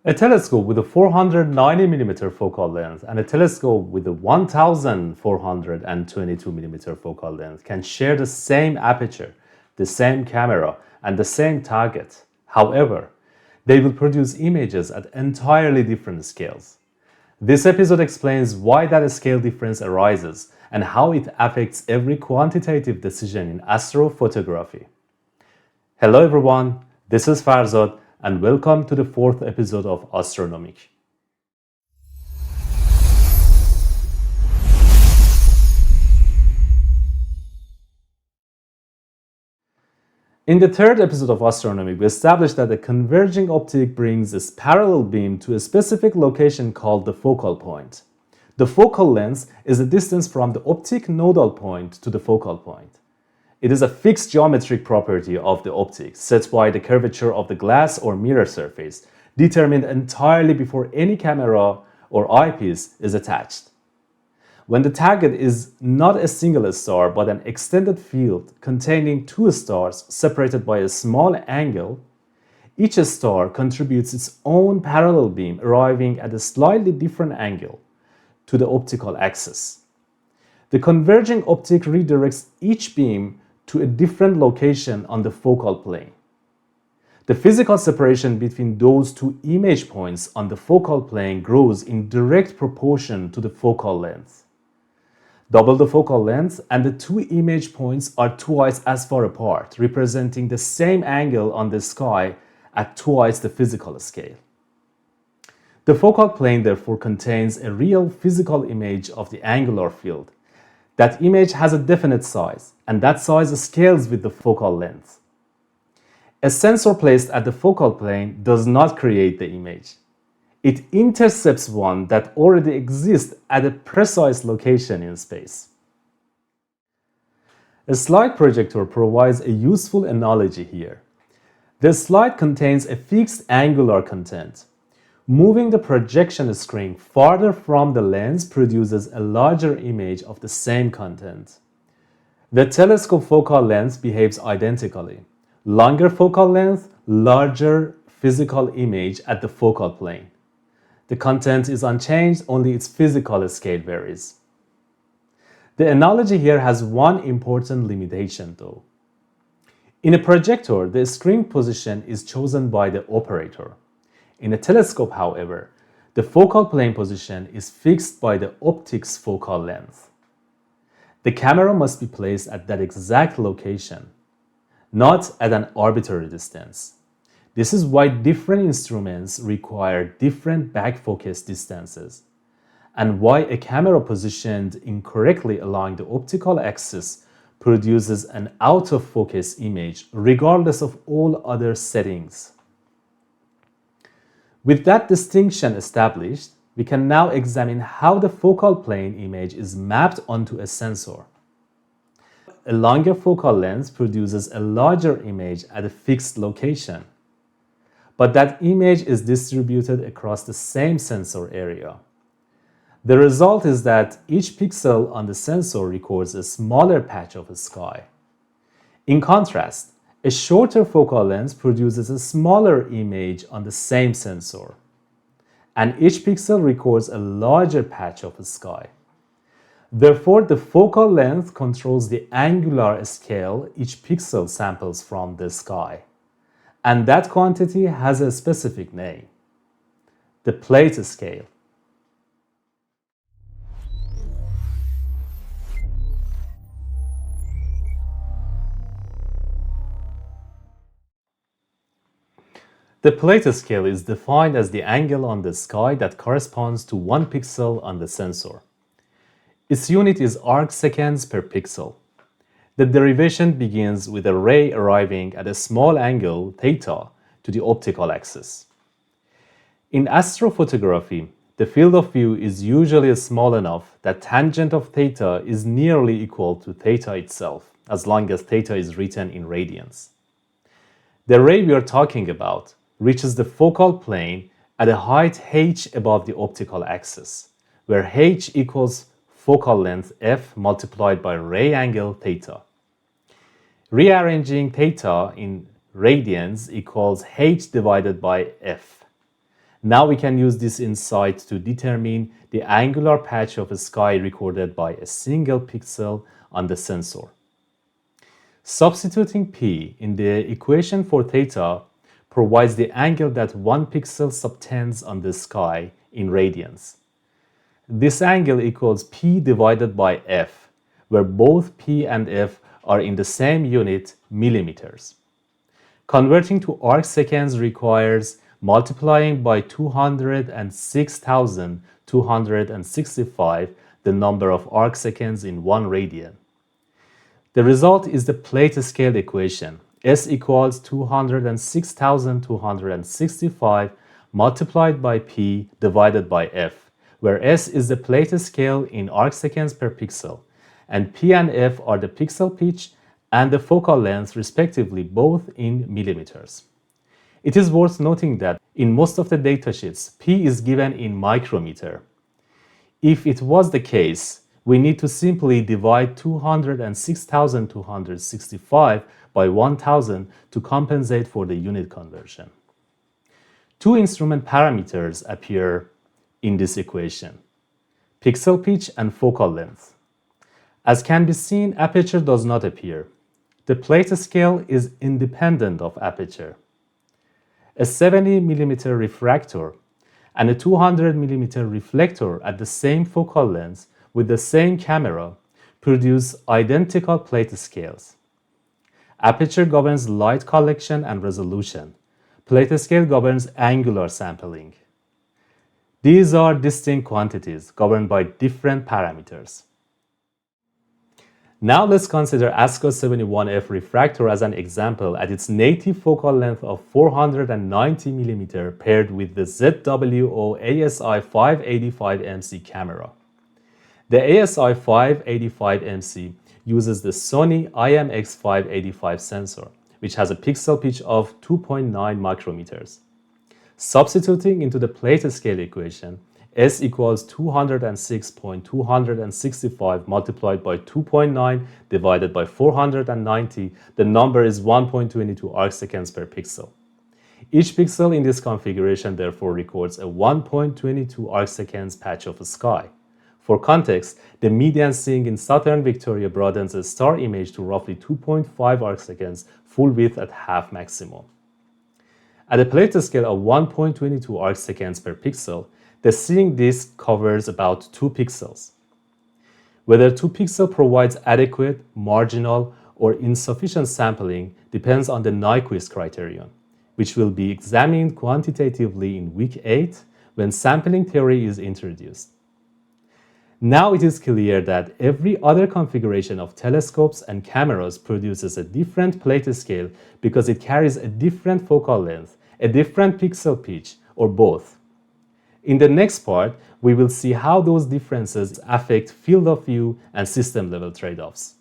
A telescope with a 490mm focal length and a telescope with a 1422mm focal length can share the same aperture, the same camera, and the same target. However, they will produce images at entirely different scales. This episode explains why that scale difference arises and how it affects every quantitative decision in astrophotography. Hello everyone, this is Farzad and welcome to the fourth episode of Austronomic. In the third episode of Austronomic, we established that a converging optic brings a parallel beam to a specific location called the focal point. The focal length is the distance from the optic nodal point to the focal point. It is a fixed geometric property of the optic set by the curvature of the glass or mirror surface, determined entirely before any camera or eyepiece is attached. When the target is not a single star but an extended field containing two stars separated by a small angle, each star contributes its own parallel beam arriving at a slightly different angle to the optical axis. The converging optic redirects each beam to a different location on the focal plane. The physical separation between those two image points on the focal plane grows in direct proportion to the focal length. Double the focal length and the two image points are twice as far apart, representing the same angle on the sky at twice the physical scale. The focal plane therefore contains a real physical image of the angular field. That image has a definite size, and that size scales with the focal length. A sensor placed at the focal plane does not create the image. It intercepts one that already exists at a precise location in space. A slide projector provides a useful analogy here. The slide contains a fixed angular content. Moving the projection screen farther from the lens produces a larger image of the same content. The telescope focal length behaves identically. Longer focal length, larger physical image at the focal plane. The content is unchanged, only its physical scale varies. The analogy here has one important limitation though. In a projector, the screen position is chosen by the operator. In a telescope, however, the focal plane position is fixed by the optic's focal length. The camera must be placed at that exact location, not at an arbitrary distance. This is why different instruments require different back focus distances, and why a camera positioned incorrectly along the optical axis produces an out-of-focus image regardless of all other settings. With that distinction established, we can now examine how the focal plane image is mapped onto a sensor. A longer focal length produces a larger image at a fixed location, but that image is distributed across the same sensor area. The result is that each pixel on the sensor records a smaller patch of sky. In contrast, a shorter focal length produces a smaller image on the same sensor, and each pixel records a larger patch of sky. Therefore, the focal length controls the angular scale each pixel samples from the sky, and that quantity has a specific name: the plate scale. The plate scale is defined as the angle on the sky that corresponds to 1 pixel on the sensor. Its unit is arcseconds per pixel. The derivation begins with a ray arriving at a small angle, theta, to the optical axis. In astrophotography, the field of view is usually small enough that tangent of theta is nearly equal to theta itself, as long as theta is written in radians. The ray we are talking about reaches the focal plane at a height h above the optical axis, where h equals focal length f multiplied by ray angle theta. Rearranging theta in radians equals h divided by f. Now we can use this insight to determine the angular patch of a sky recorded by a single pixel on the sensor. Substituting p in the equation for theta provides the angle that one pixel subtends on the sky in radians. This angle equals p divided by f, where both p and f are in the same unit, millimeters. Converting to arcseconds requires multiplying by 206,265 the number of arcseconds in 1 radian. The result is the plate scale equation. S equals 206,265 multiplied by P divided by F, where S is the plate scale in arcseconds per pixel, and P and F are the pixel pitch and the focal length respectively, both in millimeters. It is worth noting that in most of the datasheets, P is given in micrometer. If it was the case, we need to simply divide 206,265 by 1000 to compensate for the unit conversion. Two instrument parameters appear in this equation: pixel pitch and focal length. As can be seen, aperture does not appear. The plate scale is independent of aperture. A 70 mm refractor and a 200 mm reflector at the same focal length with the same camera produce identical plate scales. Aperture governs light collection and resolution. Plate scale governs angular sampling. These are distinct quantities governed by different parameters. Now let's consider ASCO71F refractor as an example at its native focal length of 490 mm paired with the ZWO ASI585MC camera. The ASI585MC uses the Sony IMX585 sensor, which has a pixel pitch of 2.9 micrometers. Substituting into the plate scale equation, S equals 206.265 multiplied by 2.9 divided by 490. The number is 1.22 arcseconds per pixel. Each pixel in this configuration therefore records a 1.22 arcseconds patch of sky. For context, the median seeing in southern Victoria broadens a star image to roughly 2.5 arcseconds, full width at half maximum. At a plate scale of 1.22 arcseconds per pixel, the seeing disk covers about 2 pixels. Whether 2 pixels provides adequate, marginal, or insufficient sampling depends on the Nyquist criterion, which will be examined quantitatively in week 8 when sampling theory is introduced. Now it is clear that every other configuration of telescopes and cameras produces a different plate scale because it carries a different focal length, a different pixel pitch, or both. In the next part, we will see how those differences affect field of view and system-level trade-offs.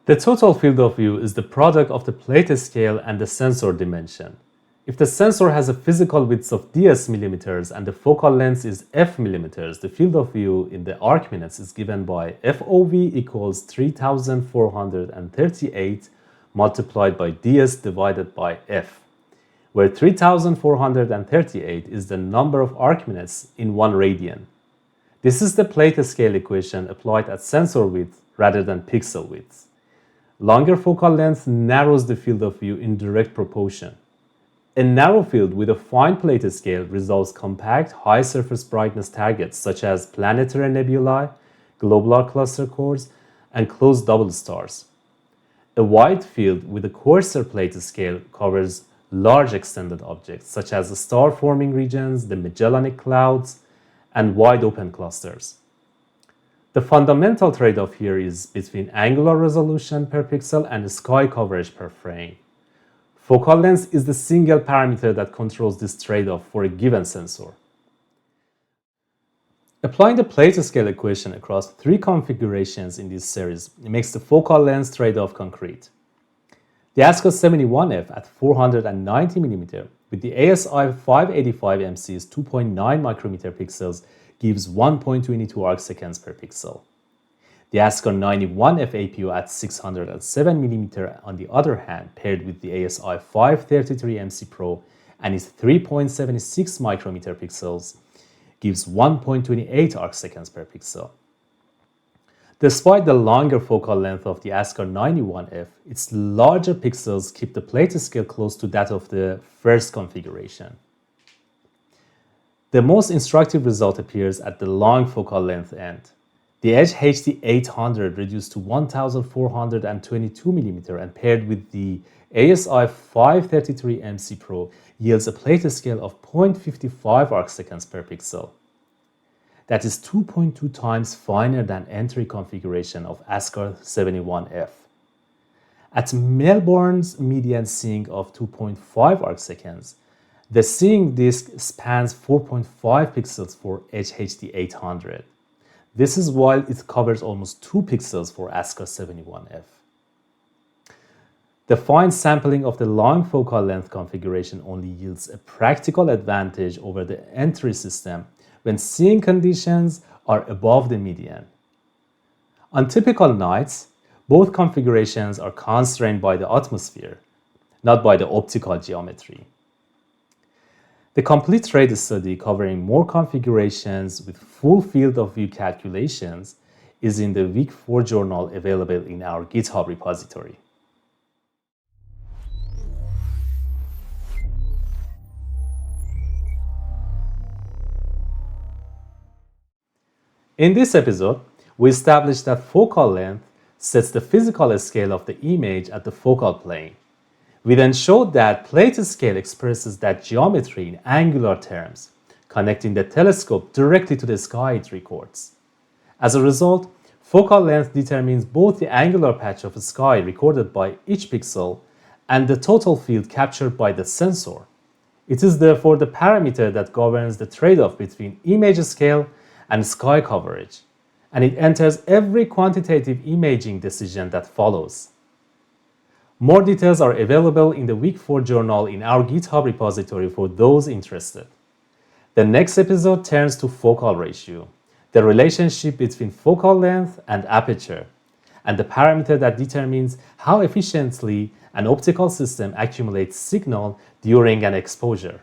The total field of view is the product of the plate scale and the sensor dimension. If the sensor has a physical width of ds millimeters and the focal length is f millimeters, the field of view in the arc minutes is given by FOV equals 3438 multiplied by ds divided by f, where 3438 is the number of arc minutes in 1 radian. This is the plate scale equation applied at sensor width rather than pixel width. Longer focal length narrows the field of view in direct proportion. A narrow field with a fine plate scale resolves compact, high surface brightness targets such as planetary nebulae, globular cluster cores, and close double stars. A wide field with a coarser plate scale covers large extended objects such as the star-forming regions, the Magellanic Clouds, and wide open clusters. The fundamental trade-off here is between angular resolution per pixel and sky coverage per frame. Focal length is the single parameter that controls this trade-off for a given sensor. Applying the plate scale equation across 3 configurations in this series makes the focal length trade-off concrete. The ASCO71F at 490 mm with the ASI585MC's 2.9 micrometer pixels gives 1.22 arcseconds per pixel. The ASCAR 91F APU at 607mm, on the other hand, paired with the ASI 533 MC Pro and its 3.76 micrometer pixels, gives 1.28 arcseconds per pixel. Despite the longer focal length of the ASCAR 91F, its larger pixels keep the plate scale close to that of the first configuration. The most instructive result appears at the long focal length end. The Edge HD 800 reduced to 1422mm and paired with the ASI 533 MC Pro yields a plate scale of 0.55 arcseconds per pixel. That is 2.2 times finer than entry configuration of ASCAR 71F. At Melbourne's median seeing of 2.5 arcseconds, the seeing disk spans 4.5 pixels for Edge HD 800. This is while it covers almost 2 pixels for ASCAR 71F. The fine sampling of the long focal length configuration only yields a practical advantage over the entry system when seeing conditions are above the median. On typical nights, both configurations are constrained by the atmosphere, not by the optical geometry. The complete rate study covering more configurations with full field of view calculations is in the EP4 journal available in our GitHub repository. In this episode, we established that focal length sets the physical scale of the image at the focal plane. We then showed that plate scale expresses that geometry in angular terms, connecting the telescope directly to the sky it records. As a result, focal length determines both the angular patch of the sky recorded by each pixel and the total field captured by the sensor. It is therefore the parameter that governs the trade-off between image scale and sky coverage, and it enters every quantitative imaging decision that follows. More details are available in the EP4 journal in our GitHub repository for those interested. The next episode turns to focal ratio, the relationship between focal length and aperture, and the parameter that determines how efficiently an optical system accumulates signal during an exposure.